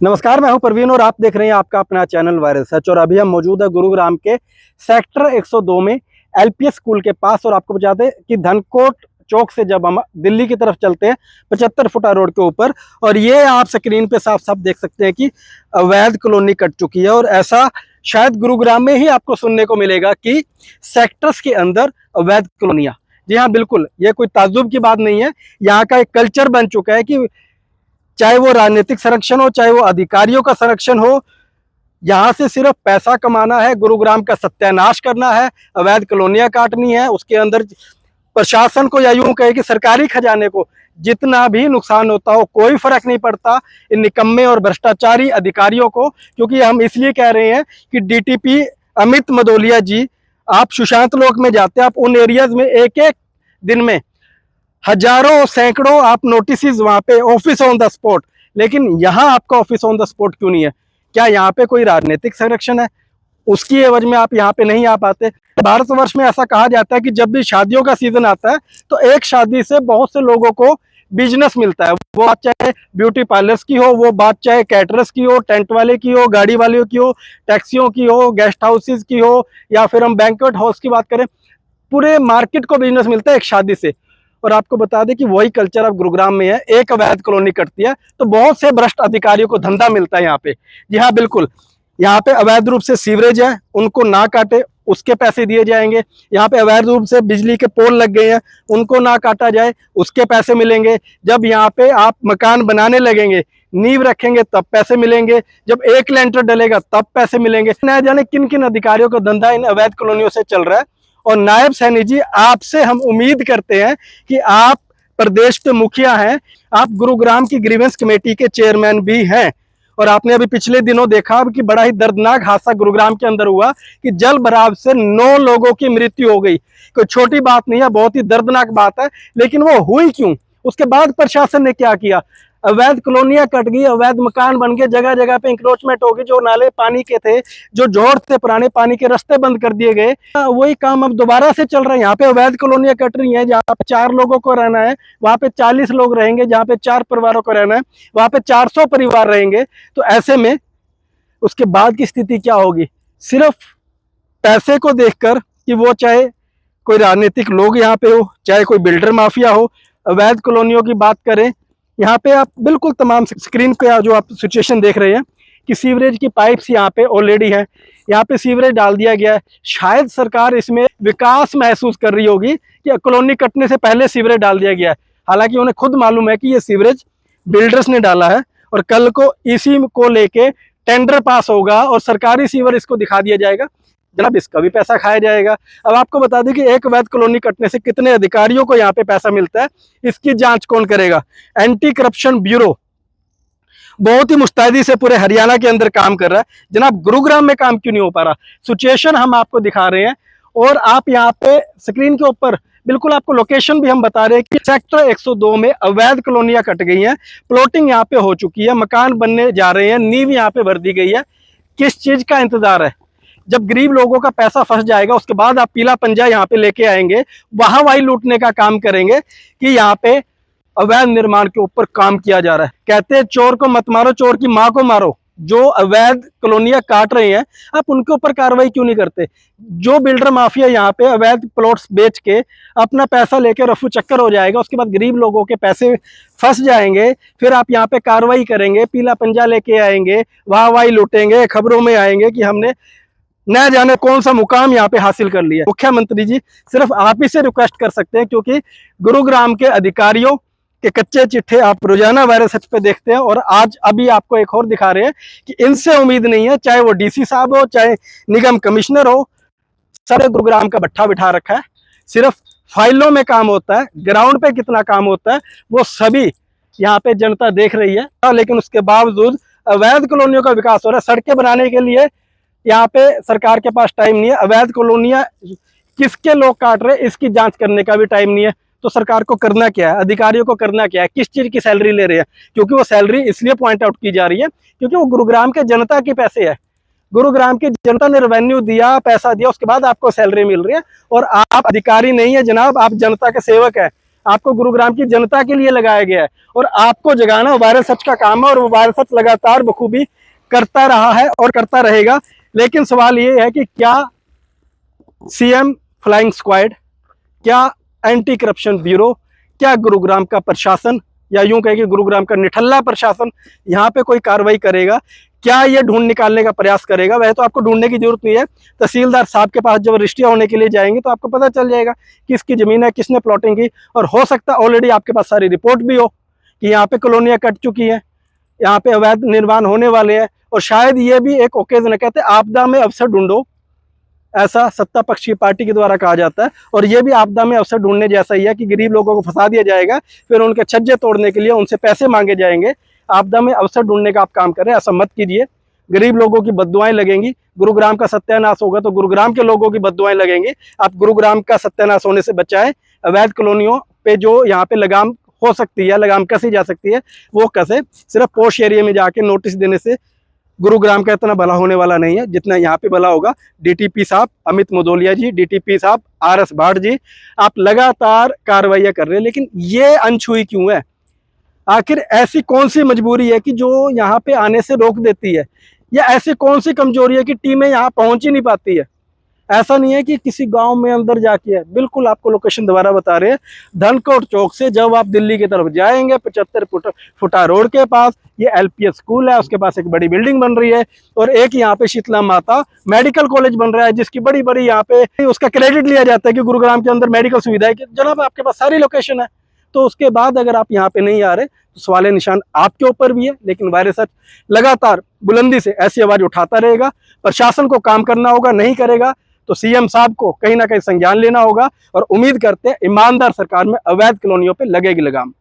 नमस्कार, मैं हूं प्रवीण और आप देख रहे हैं आपका अपना चैनल वायरल सच। और अभी हम मौजूद है गुरुग्राम के सेक्टर 102 में एलपीएस स्कूल के पास। और आपको बता दें कि धनकोट चौक से जब हम दिल्ली की तरफ चलते हैं 75 फुटा रोड के ऊपर, और ये आप स्क्रीन पे साफ साफ देख सकते हैं कि अवैध कॉलोनी कट चुकी है। और ऐसा शायद गुरुग्राम में ही आपको सुनने को मिलेगा कि सेक्टर्स के अंदर अवैध कॉलोनियां। जी हाँ, बिल्कुल, ये कोई ताज्जुब की बात नहीं है। यहाँ का एक कल्चर बन चुका है कि चाहे वो राजनीतिक संरक्षण हो, चाहे वो अधिकारियों का संरक्षण हो, यहाँ से सिर्फ पैसा कमाना है, गुरुग्राम का सत्यानाश करना है, अवैध कॉलोनियां काटनी है। उसके अंदर प्रशासन को या यूं कहे कि सरकारी खजाने को जितना भी नुकसान होता हो कोई फर्क नहीं पड़ता इन निकम्मे और भ्रष्टाचारी अधिकारियों को। क्योंकि हम इसलिए कह रहे हैं कि डीटीपी अमित मदोलिया जी, आप सुशांत लोक में जाते हैं, आप उन एरियाज में एक एक दिन में हजारों सैकड़ों आप नोटिस वहां पे ऑफिस ऑन द स्पॉट, लेकिन यहाँ आपका ऑफिस ऑन द स्पॉट क्यों नहीं है? क्या यहाँ पे कोई राजनीतिक संरक्षण है? उसकी एवज में आप यहाँ पे नहीं आ पाते। भारतवर्ष में ऐसा कहा जाता है कि जब भी शादियों का सीजन आता है तो एक शादी से बहुत से लोगों को बिजनेस मिलता है। वो बात चाहे ब्यूटी पार्लर्स की हो, वो बात चाहे कैटरर्स की हो, टेंट वाले की हो, गाड़ी वालों की हो, टैक्सियों की हो, गेस्ट हाउसेज की हो, या फिर हम बैंक्वेट हॉल्स की बात करें, पूरे मार्केट को बिजनेस मिलता है एक शादी से। और आपको बता दें कि वही कल्चर अब गुरुग्राम में है। एक अवैध कॉलोनी कटती है तो बहुत से भ्रष्ट अधिकारियों को धंधा मिलता है यहाँ पे। जी हाँ, बिल्कुल, यहाँ पे अवैध रूप से सीवरेज है, उनको ना काटे उसके पैसे दिए जाएंगे। यहाँ पे अवैध रूप से बिजली के पोल लग गए हैं, उनको ना काटा जाए उसके पैसे मिलेंगे। जब यहाँ पे आप मकान बनाने लगेंगे, नींव रखेंगे, तब पैसे मिलेंगे। जब एक लेंटर डलेगा तब पैसे मिलेंगे। न जाने किन किन अधिकारियों का धंधा इन अवैध कॉलोनियों से चल रहा है। और नायब सैनी जी, आपसे हम उम्मीद करते हैं कि आप प्रदेश के मुखिया हैं, आप गुरुग्राम की ग्रीवेंस कमेटी के चेयरमैन भी हैं। और आपने अभी पिछले दिनों देखा कि बड़ा ही दर्दनाक हादसा गुरुग्राम के अंदर हुआ कि जल भराव से 9 लोगों की मृत्यु हो गई। कोई छोटी बात नहीं है, बहुत ही दर्दनाक बात है। लेकिन वो हुई क्यों? उसके बाद प्रशासन ने क्या किया? अवैध कॉलोनियां कट गई, अवैध मकान बन गए, जगह जगह पे इंक्रोचमेंट हो गई। जो नाले पानी के थे, जो जोड़ थे पुराने, पानी के रास्ते बंद कर दिए गए। वही काम अब दोबारा से चल रहा है। यहाँ पे अवैध कॉलोनियां कट रही हैं, जहाँ पे 4 लोगों को रहना है वहां पे 40 लोग रहेंगे, जहाँ पे 4 परिवारों को रहना है वहां पे 400 परिवार रहेंगे। तो ऐसे में उसके बाद की स्थिति क्या होगी? सिर्फ पैसे को देखकर, कि वो चाहे कोई राजनीतिक लोग यहाँ पे हो, चाहे कोई बिल्डर माफिया हो, अवैध कॉलोनियों की बात करें, यहाँ पे आप बिल्कुल तमाम स्क्रीन पे जो आप सिचुएशन देख रहे हैं कि सीवरेज की पाइप्स यहाँ पे ऑलरेडी है, यहाँ पे सीवरेज डाल दिया गया है। शायद सरकार इसमें विकास महसूस कर रही होगी कि कॉलोनी कटने से पहले सीवरेज डाल दिया गया है। हालांकि उन्हें खुद मालूम है कि ये सीवरेज बिल्डर्स ने डाला है, और कल को इसी को लेके टेंडर पास होगा और सरकारी सीवर इसको दिखा दिया जाएगा, जनाब इसका भी पैसा खाया जाएगा। अब आपको बता दें कि एक अवैध कॉलोनी कटने से कितने अधिकारियों को यहाँ पे पैसा मिलता है, इसकी जांच कौन करेगा? एंटी करप्शन ब्यूरो बहुत ही मुस्तैदी से पूरे हरियाणा के अंदर काम कर रहा है। जनाब गुरुग्राम में काम क्यों नहीं हो पा रहा? सिचुएशन हम आपको दिखा रहे हैं, और आप यहाँ पे स्क्रीन के ऊपर बिल्कुल आपको लोकेशन भी हम बता रहे हैं कि सेक्टर 102 में अवैध कॉलोनियां कट गई हैं, प्लॉटिंग यहाँ पे हो चुकी है, मकान बनने जा रहे हैं, नींव यहाँ पे भर दी गई है। किस चीज का इंतजार है? जब गरीब लोगों का पैसा फंस जाएगा उसके बाद आप पीला पंजा यहाँ पे लेके आएंगे, वहां वही लूटने का काम करेंगे कि यहाँ पे अवैध निर्माण के ऊपर काम किया जा रहा है। कहते हैं चोर को मत मारो, चोर की माँ को मारो। जो अवैध कॉलोनियां काट रहे हैं, आप उनके ऊपर कार्रवाई क्यों नहीं करते? जो बिल्डर माफिया यहाँ पे अवैध प्लॉट्स बेच के अपना पैसा लेके रफू चक्कर हो जाएगा, उसके बाद गरीब लोगों के पैसे फंस जाएंगे, फिर आप यहाँ पे कार्रवाई करेंगे, पीला पंजा लेके आएंगे, वाह वाही लूटेंगे, खबरों में आएंगे कि हमने न जाने कौन सा मुकाम यहाँ पे हासिल कर लिया। मुख्यमंत्री जी, सिर्फ आप ही से रिक्वेस्ट कर सकते हैं, क्योंकि गुरुग्राम के अधिकारियों के कच्चे चिट्ठे आप रोजाना वायरल सच पे देखते हैं, और आज अभी आपको एक और दिखा रहे हैं कि इनसे उम्मीद नहीं है। चाहे वो डीसी साहब हो, चाहे निगम कमिश्नर हो, सारे गुरुग्राम का भट्ठा बिठा रखा है। सिर्फ फाइलों में काम होता है, ग्राउंड पे कितना काम होता है वो सभी यहाँ पे जनता देख रही है। लेकिन उसके बावजूद अवैध कॉलोनियों का विकास हो रहा है। सड़कें बनाने के लिए यहाँ पे सरकार के पास टाइम नहीं है। अवैध कॉलोनियां किसके लोग काट रहे हैं इसकी जांच करने का भी टाइम नहीं है। तो सरकार को करना क्या है, अधिकारियों को करना क्या है? किस चीज की सैलरी ले रहे हैं? क्योंकि वो सैलरी इसलिए पॉइंट आउट की जा रही है क्योंकि वो गुरुग्राम के जनता के पैसे है। गुरुग्राम की जनता ने रेवेन्यू दिया, पैसा दिया, उसके बाद आपको सैलरी मिल रही है, और आप अधिकारी नहीं है जनाब, आप जनता के सेवक है। आपको गुरुग्राम की जनता के लिए लगाया गया है और आपको जगाना वायरल सच का काम है और वो वायरल सच लगातार बखूबी करता रहा है और करता रहेगा। लेकिन सवाल ये है कि क्या सीएम फ्लाइंग स्क्वाड, क्या एंटी करप्शन ब्यूरो, क्या गुरुग्राम का प्रशासन या यूं कहें कि गुरुग्राम का निठल्ला प्रशासन यहाँ पे कोई कार्रवाई करेगा? क्या ये ढूंढ निकालने का प्रयास करेगा? वह तो आपको ढूंढने की जरूरत नहीं है। तहसीलदार साहब के पास जब रजिस्ट्रियाँ होने के लिए जाएंगे तो आपको पता चल जाएगा किसकी जमीन है, किसने प्लॉटिंग की, और हो सकता है ऑलरेडी आपके पास सारी रिपोर्ट भी हो कि यहाँ पे कॉलोनियाँ कट चुकी हैं, यहाँ पे अवैध निर्माण होने वाले हैं। और शायद ये भी एक ओकेजन है, कहते हैं आपदा में अवसर ढूंढो, ऐसा सत्ता पक्ष की पार्टी के द्वारा कहा जाता है। और ये भी आपदा में अवसर ढूंढने जैसा ही है कि गरीब लोगों को फंसा दिया जाएगा, फिर उनके छज्जे तोड़ने के लिए उनसे पैसे मांगे जाएंगे। आपदा में अवसर ढूंढने का आप काम करें, ऐसा मत कीजिए। गरीब लोगों की बद्दुआएं लगेंगी, गुरुग्राम का सत्यानाश होगा तो गुरुग्राम के लोगों की बद्दुआएं लगेंगी। आप गुरुग्राम का सत्यानाश होने से बचाएं। अवैध कॉलोनियों पे जो यहाँ पे लगाम हो सकती है, लगाम कसी जा सकती है, वो कसे। सिर्फ पोश एरिया में जाके नोटिस देने से गुरुग्राम का इतना भला होने वाला नहीं है जितना यहाँ पे भला होगा। डीटीपी साहब अमित मुदोलिया जी, डीटीपी साहब आरएस भाट जी, आप लगातार कार्रवाइयाँ कर रहे हैं, लेकिन ये अनछुई क्यों है? आखिर ऐसी कौन सी मजबूरी है कि जो यहाँ पे आने से रोक देती है, या ऐसी कौन सी कमजोरी है कि टीमें यहाँ पहुंच ही नहीं पाती है? ऐसा नहीं है कि किसी गांव में अंदर जाके है, बिल्कुल आपको लोकेशन दोबारा बता रहे हैं। धनकोट चौक से जब आप दिल्ली की तरफ जाएंगे 75 फुटा रोड के पास ये एलपीएस स्कूल है, उसके पास एक बड़ी बिल्डिंग बन रही है और एक यहाँ पे शीतला माता मेडिकल कॉलेज बन रहा है, जिसकी बड़ी बड़ी यहाँ पे उसका क्रेडिट लिया जाता है कि गुरुग्राम के अंदर मेडिकल सुविधा है। कि जनाब आपके पास सारी लोकेशन है, तो उसके बाद अगर आप यहाँ पे नहीं आ रहे तो सवाल निशान आपके ऊपर भी है। लेकिन वायरस लगातार बुलंदी से ऐसी आवाज उठाता रहेगा। प्रशासन को काम करना होगा, नहीं करेगा तो सीएम साहब को कहीं ना कहीं संज्ञान लेना होगा। और उम्मीद करते हैं ईमानदार सरकार में अवैध कॉलोनियों पे लगेगी लगाम।